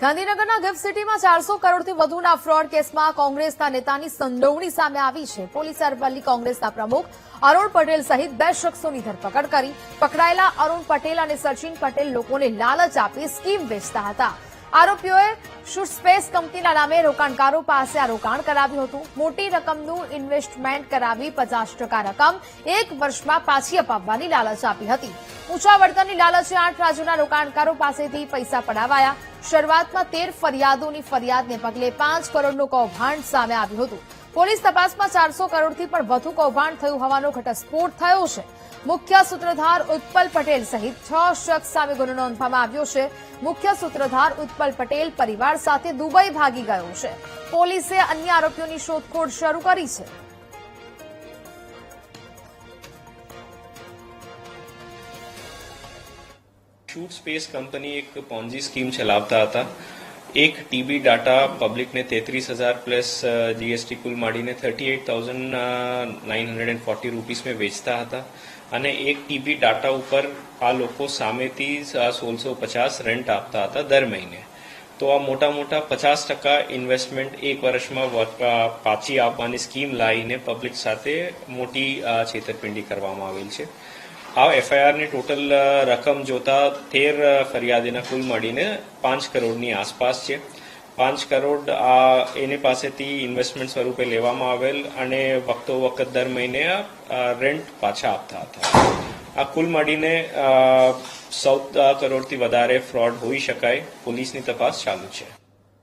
ગાંધીનગરના ગિફ્ટ સિટીમાં 400 કરોડથી વધુના ફ્રોડ કેસમાં કોંગ્રેસના નેતાની સંડોવણી સામે આવી છે। પોલીસે અરવલ્લી કોંગ્રેસના પ્રમુખ અરુણ પટેલ સહિત 2 શખ્સોની ધરપકડ કરી। પકડાયેલા અરુણ પટેલ અને સચિન પટેલ લોકોને લાલચ આપી સ્કીમ વેચતા હતા। આરોપીઓએ શુટ સ્પેસ કંપનીના નામે રોકાણકારો પાસે આ રોકાણ કરાવ્યું હતું। મોટી રકમનું ઇન્વેસ્ટમેન્ટ કરાવી 50% રકમ 1 વર્ષમાં પાછી અપાવવાની લાલચ આપી હતી। ઊંચા વળતરની લાલચે 8 રાજ્યોના રોકાણકારો પાસેથી પૈસા પડાવાયા। શરૂઆતમાં 13 ફરિયાદોની ફરિયાદને પગલે 5 કરોડનું કૌભાંડ સામે આવ્યું હતું। પોલીસ તપાસમાં 400 કરોડથી પણ વધુ કૌભાંડ થયું હોવાનો ઘટસ્ફોટ થયો છે। મુખ્ય સૂત્રધાર ઉત્પલ પટેલ સહિત 6 શખ્સ સામે ગુનો નોંધવામાં આવ્યો છે। મુખ્ય સૂત્રધાર ઉત્પલ પટેલ પરિવાર સાથે દુબઈ ભાગી ગયો છે। પોલીસે અન્ય આરોપીઓની શોધખોળ શરૂ કરી છે। शूट स्पेस कंपनी एक पॉन्जी स्कीम चलावता था। एक टीबी डाटा पब्लिक ने 33,000 प्लस जीएसटी कुल माड़ीने 38,940 રૂપીસ में વેચતા હતા અને એક ટીબી ડાટા ઉપર આ લોકો સામેથી 1650 રેન્ટ આપતા હતા દર મહિને। તો આ મોટા મોટા 50% ઇન્વેસ્ટમેન્ટ 1 વર્ષમાં પાછી આપવાની સ્કીમ લાવીને પબ્લિક સાથે મોટી છેતરપિંડી કરવામાં આવેલ છે। આ એફઆઈઆરની ટોટલ રકમ જોતા 13 ફરિયાદીના કુલ મળીને 5 કરોડની આસપાસ છે। 5 કરોડ એની પાસેથી ઇન્વેસ્ટમેન્ટ સ્વરૂપે લેવામાં આવેલ અને વખતો વખત દર મહિને રેન્ટ પાછા આપતા હતા। આ કુલ મળીને 14 કરોડથી વધારે ફ્રોડ હોઈ શકાય। પોલીસની તપાસ ચાલુ છે।